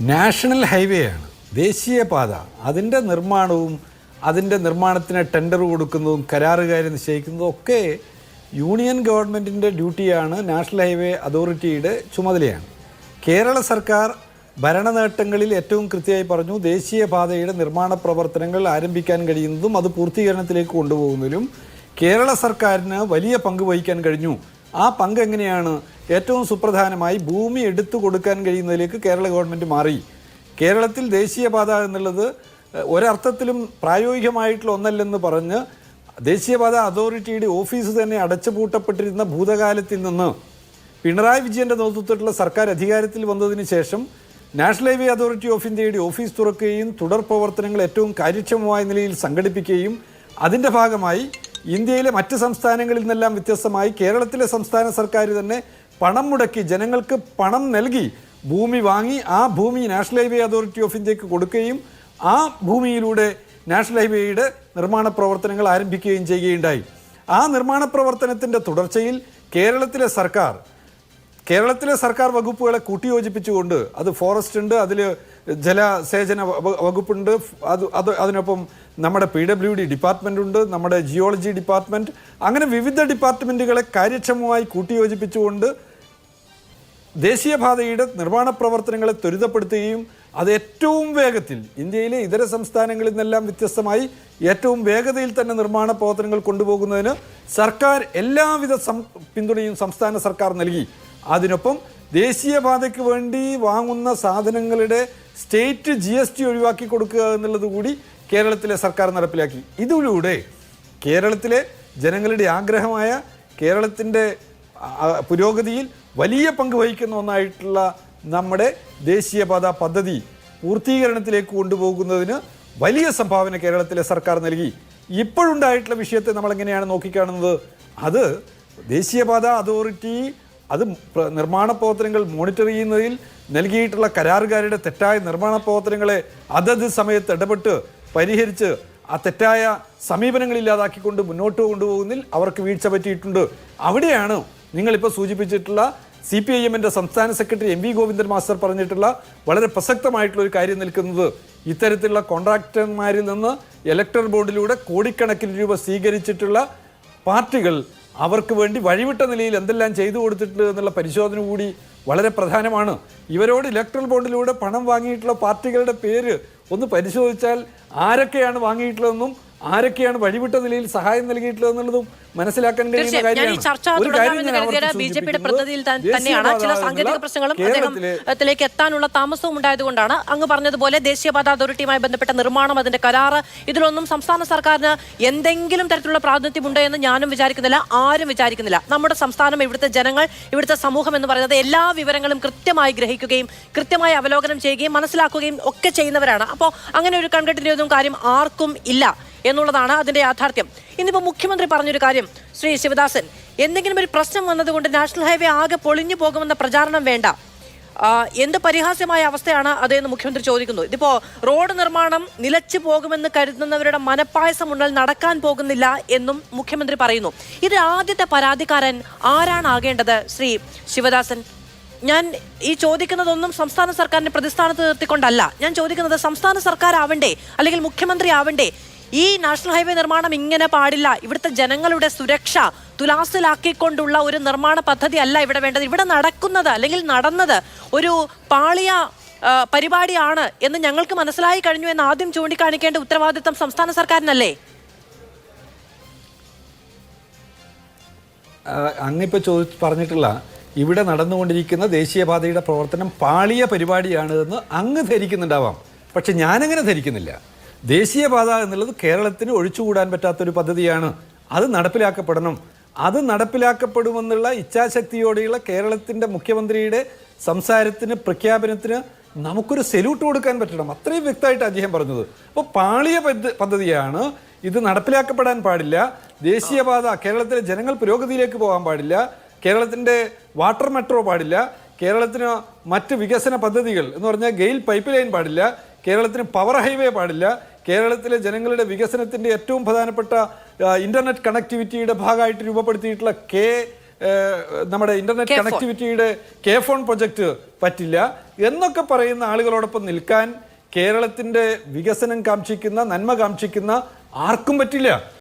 National highway ആണ്, ദേശീയപാത. അതിൻ്റെ നിർമ്മാണവും അതിൻ്റെ നിർമ്മാണത്തിന് ടെൻഡർ കൊടുക്കുന്നതും കരാറുകാരെ നിശ്ചയിക്കുന്നതും ഒക്കെ യൂണിയൻ ഗവൺമെൻറ്റിൻ്റെ ഡ്യൂട്ടിയാണ്, നാഷണൽ ഹൈവേ അതോറിറ്റിയുടെ ചുമതലയാണ്. കേരള സർക്കാർ ഭരണ നേട്ടങ്ങളിൽ ഏറ്റവും കൃത്യമായി പറഞ്ഞു, ദേശീയപാതയുടെ നിർമ്മാണ പ്രവർത്തനങ്ങൾ ആരംഭിക്കാൻ കഴിയുന്നതും അത് പൂർത്തീകരണത്തിലേക്ക് കൊണ്ടുപോകുന്നതിലും കേരള സർക്കാരിന് വലിയ പങ്ക് വഹിക്കാൻ കഴിഞ്ഞു. ആ പങ്ക് എങ്ങനെയാണ്? ഏറ്റവും സുപ്രധാനമായി ഭൂമി എടുത്തു കൊടുക്കാൻ കഴിയുന്നതിലേക്ക് കേരള ഗവൺമെൻറ് മാറി. കേരളത്തിൽ ദേശീയപാത എന്നുള്ളത് ഒരർത്ഥത്തിലും പ്രായോഗികമായിട്ടുള്ള ഒന്നല്ലെന്ന് പറഞ്ഞ് ദേശീയപാത അതോറിറ്റിയുടെ ഓഫീസ് തന്നെ അടച്ചുപൂട്ടപ്പെട്ടിരുന്ന ഭൂതകാലത്തിൽ നിന്ന് പിണറായി വിജയൻ്റെ നേതൃത്വത്തിലുള്ള സർക്കാർ അധികാരത്തിൽ വന്നതിന് ശേഷം നാഷണൽ ഹൈവേ അതോറിറ്റി ഓഫ് ഇന്ത്യയുടെ ഓഫീസ് തുറക്കുകയും തുടർ പ്രവർത്തനങ്ങൾ ഏറ്റവും കാര്യക്ഷമമായ നിലയിൽ സംഘടിപ്പിക്കുകയും അതിൻ്റെ ഭാഗമായി ഇന്ത്യയിലെ മറ്റ് സംസ്ഥാനങ്ങളിൽ നിന്നെല്ലാം വ്യത്യസ്തമായി കേരളത്തിലെ സംസ്ഥാന സർക്കാർ തന്നെ പണം മുടക്കി ജനങ്ങൾക്ക് പണം നൽകി ഭൂമി വാങ്ങി ആ ഭൂമി നാഷണൽ ഹൈവേ അതോറിറ്റി ഓഫ് ഇന്ത്യക്ക് കൊടുക്കുകയും ആ ഭൂമിയിലൂടെ നാഷണൽ ഹൈവേയുടെ നിർമ്മാണ പ്രവർത്തനങ്ങൾ ആരംഭിക്കുകയും ചെയ്യുകയുണ്ടായി. ആ നിർമ്മാണ പ്രവർത്തനത്തിൻ്റെ തുടർച്ചയിൽ കേരളത്തിലെ സർക്കാർ വകുപ്പുകളെ കൂട്ടിയോജിപ്പിച്ചുകൊണ്ട്, അത് ഫോറസ്റ്റ് ഉണ്ട്, അതിൽ ജലസേചന വകുപ്പുണ്ട്, അതിനൊപ്പം നമ്മുടെ PWD ഡിപ്പാർട്ട്മെൻ്റ് ഉണ്ട്, നമ്മുടെ ജിയോളജി ഡിപ്പാർട്ട്മെൻറ്റ്, അങ്ങനെ വിവിധ ഡിപ്പാർട്ട്മെൻറ്റുകളെ കാര്യക്ഷമമായി കൂട്ടിയോജിപ്പിച്ചുകൊണ്ട് ദേശീയപാതയുടെ നിർമ്മാണ പ്രവർത്തനങ്ങളെ ത്വരിതപ്പെടുത്തുകയും അത് ഏറ്റവും വേഗത്തിൽ ഇന്ത്യയിലെ ഇതര സംസ്ഥാനങ്ങളിൽ നിന്നെല്ലാം വ്യത്യസ്തമായി ഏറ്റവും വേഗതയിൽ തന്നെ നിർമ്മാണ പ്രവർത്തനങ്ങൾ കൊണ്ടുപോകുന്നതിന് സർക്കാർ എല്ലാവിധ പിന്തുണയും സംസ്ഥാന സർക്കാർ നൽകി. അതിനൊപ്പം ദേശീയപാതയ്ക്ക് വേണ്ടി വാങ്ങുന്ന സാധനങ്ങളുടെ സ്റ്റേറ്റ് GST ഒഴിവാക്കി കൊടുക്കുക എന്നുള്ളത് കൂടി കേരളത്തിലെ സർക്കാർ നടപ്പിലാക്കി. ഇതിലൂടെ കേരളത്തിലെ ജനങ്ങളുടെ ആഗ്രഹമായ കേരളത്തിൻ്റെ പുരോഗതിയിൽ വലിയ പങ്ക് വഹിക്കുന്ന ഒന്നായിട്ടുള്ള നമ്മുടെ ദേശീയപാത പദ്ധതി പൂർത്തീകരണത്തിലേക്ക് കൊണ്ടുപോകുന്നതിന് വലിയ സംഭാവന കേരളത്തിലെ സർക്കാർ നൽകി. ഇപ്പോഴുണ്ടായിട്ടുള്ള വിഷയത്തെ നമ്മളെങ്ങനെയാണ് നോക്കിക്കാണുന്നത്? അത് ദേശീയപാത അതോറിറ്റി അത് നിർമ്മാണ പ്രവർത്തനങ്ങൾ മോണിറ്റർ ചെയ്യുന്നതിൽ നൽകിയിട്ടുള്ള കരാറുകാരുടെ തെറ്റായ നിർമ്മാണ പ്രവർത്തനങ്ങളെ അതത് സമയത്ത് ഇടപെട്ട് പരിഹരിച്ച് ആ തെറ്റായ സമീപനങ്ങളില്ലാതാക്കിക്കൊണ്ട് മുന്നോട്ട് കൊണ്ടുപോകുന്നതിൽ അവർക്ക് വീഴ്ച പറ്റിയിട്ടുണ്ട്. അവിടെയാണ് നിങ്ങളിപ്പോൾ സൂചിപ്പിച്ചിട്ടുള്ള CPIM-ൻ്റെ സംസ്ഥാന സെക്രട്ടറി MV ഗോവിന്ദൻ മാസ്റ്റർ പറഞ്ഞിട്ടുള്ള വളരെ പ്രസക്തമായിട്ടുള്ള ഒരു കാര്യം നിൽക്കുന്നത്. ഇത്തരത്തിലുള്ള കോൺട്രാക്ടർമാരിൽ നിന്ന് ഇലക്ട്രൽ ബോർഡിലൂടെ കോടിക്കണക്കിന് രൂപ സ്വീകരിച്ചിട്ടുള്ള പാർട്ടികൾ അവർക്ക് വേണ്ടി വഴിവിട്ട നിലയിൽ എന്തെല്ലാം ചെയ്തു കൊടുത്തിട്ടുണ്ട് എന്നുള്ള പരിശോധന കൂടി വളരെ പ്രധാനമാണ്. ഇവരോട് ഇലക്ട്രൽ ബോണ്ടിലൂടെ പണം വാങ്ങിയിട്ടുള്ള പാർട്ടികളുടെ പേര് ഒന്ന് പരിശോധിച്ചാൽ ആരൊക്കെയാണ് വാങ്ങിയിട്ടുള്ളതെന്നും ആരൊക്കെയാണ് വഴിവിട്ട നിലയിൽ സഹായം നൽകിയിട്ടുള്ളതെന്നുള്ളതും മനസ്സിലാക്കാൻ കഴിയുന്ന കാര്യമാണ്. ബിജെപിയുടെ പ്രതിനിധിയിൽ തന്നെയാണ് ചില സാങ്കേതിക പ്രശ്നങ്ങളും അദ്ദേഹത്തിലേക്ക് എത്താനുള്ള താമസവും ഉണ്ടായതുകൊണ്ടാണ് അങ്ങ് പറഞ്ഞതുപോലെ ദേശീയപാത അതോറിറ്റിയുമായി ബന്ധപ്പെട്ട നിർമ്മാണം, അതിന്റെ കരാറ്, ഇതിലൊന്നും സംസ്ഥാന സർക്കാരിന് എന്തെങ്കിലും തരത്തിലുള്ള പ്രാതിനിധ്യം ഉണ്ട് എന്ന് ഞാനും വിചാരിക്കുന്നില്ല, ആരും വിചാരിക്കുന്നില്ല. നമ്മുടെ സംസ്ഥാനം, ഇവിടുത്തെ ജനങ്ങൾ, ഇവിടുത്തെ സമൂഹം എന്ന് പറയുന്നത് എല്ലാ വിവരങ്ങളും കൃത്യമായി ഗ്രഹിക്കുകയും കൃത്യമായി അവലോകനം ചെയ്യുകയും മനസ്സിലാക്കുകയും ഒക്കെ ചെയ്യുന്നവരാണ്. അപ്പോൾ അങ്ങനെ ഒരു കണ്ടിന്യൂതും കാര്യം ആർക്കും ഇല്ല എന്നുള്ളതാണ് അതിന്റെ യാഥാർത്ഥ്യം. ഇന്നിപ്പോൾ മുഖ്യമന്ത്രി പറഞ്ഞൊരു കാര്യം, ശ്രീ ശിവദാസൻ, എന്തെങ്കിലും ഒരു പ്രശ്നം വന്നതുകൊണ്ട് നാഷണൽ ഹൈവേ ആകെ പൊളിഞ്ഞു പോകുമെന്ന പ്രചാരണം വേണ്ട, എന്ത് പരിഹാസ്യമായ അവസ്ഥയാണ് അതെന്ന് മുഖ്യമന്ത്രി ചോദിക്കുന്നു. ഇതിപ്പോ റോഡ് നിർമ്മാണം നിലച്ചു പോകുമെന്ന് കരുതുന്നവരുടെ മനപ്പായസം ഉണ്ടൽ നടക്കാൻ പോകുന്നില്ല എന്നും മുഖ്യമന്ത്രി പറയുന്നു. ഇത് ആദ്യത്തെ പരാതിക്കാരൻ ആരാണ് ആകേണ്ടത്? ശ്രീ ശിവദാസൻ, ഞാൻ ഈ ചോദിക്കുന്നതൊന്നും സംസ്ഥാന സർക്കാരിനെ പ്രതിസ്ഥാനത്ത് നിർത്തിക്കൊണ്ടല്ല. ഞാൻ ചോദിക്കുന്നത് സംസ്ഥാന സർക്കാർ ആവണ്ടേ, അല്ലെങ്കിൽ മുഖ്യമന്ത്രി ആവണ്ടേ? ഈ നാഷണൽ ഹൈവേ നിർമ്മാണം ഇങ്ങനെ പാടില്ല, ഇവിടുത്തെ ജനങ്ങളുടെ സുരക്ഷ തുലാസിലാക്കിക്കൊണ്ടുള്ള ഒരു നിർമ്മാണ പദ്ധതി അല്ല ഇവിടെ വേണ്ടത്. ഇവിടെ നടക്കുന്നത് അല്ലെങ്കിൽ നടന്നത് ഒരു പാളിയ പരിപാടിയാണ് എന്ന് ഞങ്ങൾക്ക് മനസ്സിലായി കഴിഞ്ഞു എന്ന് ആദ്യം ചൂണ്ടിക്കാണിക്കേണ്ട ഉത്തരവാദിത്തം സംസ്ഥാന സർക്കാരിനല്ലേ? അങ്ങിപ്പോൾ പറഞ്ഞിട്ടുള്ള ഇവിടെ നടന്നുകൊണ്ടിരിക്കുന്ന ദേശീയപാതയുടെ പ്രവർത്തനം പാളിയ പരിപാടിയാണ് എന്ന് അങ്ങ് ധരിക്കുന്നുണ്ടാവാം. പക്ഷെ ഞാനങ്ങനെ ധരിക്കുന്നില്ല. ദേശീയപാത എന്നുള്ളത് കേരളത്തിന് ഒഴിച്ചുകൂടാൻ പറ്റാത്തൊരു പദ്ധതിയാണ്. അത് നടപ്പിലാക്കപ്പെടണം. അത് നടപ്പിലാക്കപ്പെടുമെന്നുള്ള ഇച്ഛാശക്തിയോടെയുള്ള കേരളത്തിൻ്റെ മുഖ്യമന്ത്രിയുടെ സംസാരത്തിന്, പ്രഖ്യാപനത്തിന് നമുക്കൊരു സെല്യൂട്ട് കൊടുക്കാൻ പറ്റണം. അത്രയും വ്യക്തമായിട്ട് അദ്ദേഹം പറഞ്ഞത്. അപ്പോൾ പാളിയ പദ്ധതിയാണ്, ഇത് നടപ്പിലാക്കപ്പെടാൻ പാടില്ല. ദേശീയപാത കേരളത്തിലെ ജനങ്ങൾ പുരോഗതിയിലേക്ക് പോകാൻ പാടില്ല. കേരളത്തിൻ്റെ വാട്ടർ മെട്രോ പാടില്ല. കേരളത്തിന് മറ്റ് വികസന പദ്ധതികൾ എന്ന് പറഞ്ഞാൽ ഗെയിൽ പൈപ്പ് ലൈൻ പാടില്ല. കേരളത്തിന് പവർ ഹൈവേ പാടില്ല. കേരളത്തിലെ ജനങ്ങളുടെ വികസനത്തിൻ്റെ ഏറ്റവും പ്രധാനപ്പെട്ട ഇൻ്റർനെറ്റ് കണക്ടിവിറ്റിയുടെ ഭാഗമായിട്ട് രൂപപ്പെടുത്തിയിട്ടുള്ള നമ്മുടെ ഇന്റർനെറ്റ് K4. കണക്ടിവിറ്റിയുടെ K4 പ്രൊജക്ട് പറ്റില്ല എന്നൊക്കെ പറയുന്ന ആളുകളോടൊപ്പം നിൽക്കാൻ കേരളത്തിന്റെ വികസനം കാംക്ഷിക്കുന്ന, നന്മ കാംക്ഷിക്കുന്ന ആർക്കും പറ്റില്ല.